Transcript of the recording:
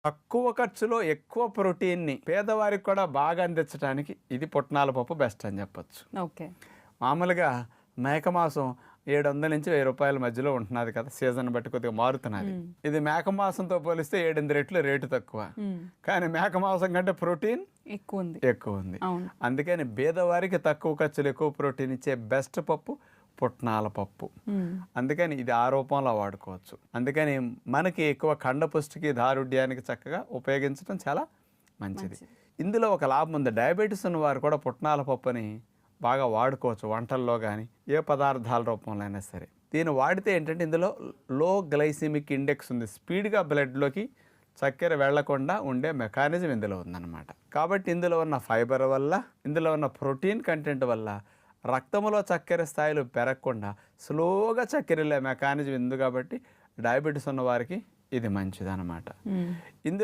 తక్కువ ఖర్చులో ఎక్కువ ప్రోటీన్‌ని పేదవారికి కూడా బాగా అందించడానికి ఇది పుట్నాల పప్పు బెస్ట్ అని చెప్పొచ్చు. ఓకే. మామూలుగా మేక మాంసం 700-1000 మధ్యలో ఉంటున్నది కదా! సీజన్ బట్టి కొద్దిగా మారుతున్నది. ఇది మేక మాంసంతో పోలిస్తే 7, 8 రెట్లు రేటు తక్కువ. కానీ మేక మాంసం కంటే ప్రోటీన్ ఎక్కువుంది. ఎక్కువుంది. అవును. అందుకని పేదవారికి తక్కువ ఖర్చులో ఎక్కువ ప్రోటీన్ ఇచ్చే బెస్ట్ పప్పు పుట్నాల పప్పు. అందుకని ఇది ఆ రూపంలో వాడుకోవచ్చు. అందుకని మనకి ఎక్కువ కండపుష్టికి దారుఢ్యానికి చక్కగా ఉపయోగించడం చాలా మంచిది. ఇందులో ఒక లాభం ఉంది. డయాబెటీస్ ఉన్న వారు కూడా పుట్నాల పప్పుని బాగా వాడుకోవచ్చు వంటల్లో కానీ ఏ పదార్థాల రూపంలో అయినా సరే. దీన్ని వాడితే ఏంటంటే ఇందులో లో గ్లైసిమిక్ ఇండెక్స్ ఉంది. స్పీడ్గా బ్లడ్లోకి చక్కెర వెళ్లకుండా ఉండే మెకానిజం ఇందులో ఉందన్నమాట. కాబట్టి ఇందులో ఉన్న ఫైబర్ వల్ల, ఇందులో ఉన్న ప్రోటీన్ కంటెంట్ వల్ల రక్తంలో చక్కెర స్థాయిలు పెరగకుండా స్లోగా చక్కెర వెళ్ళే మెకానిజం ఉంది. కాబట్టి డయాబెటీస్ ఉన్న వారికి ఇది మంచిదన్నమాట. ఇందులో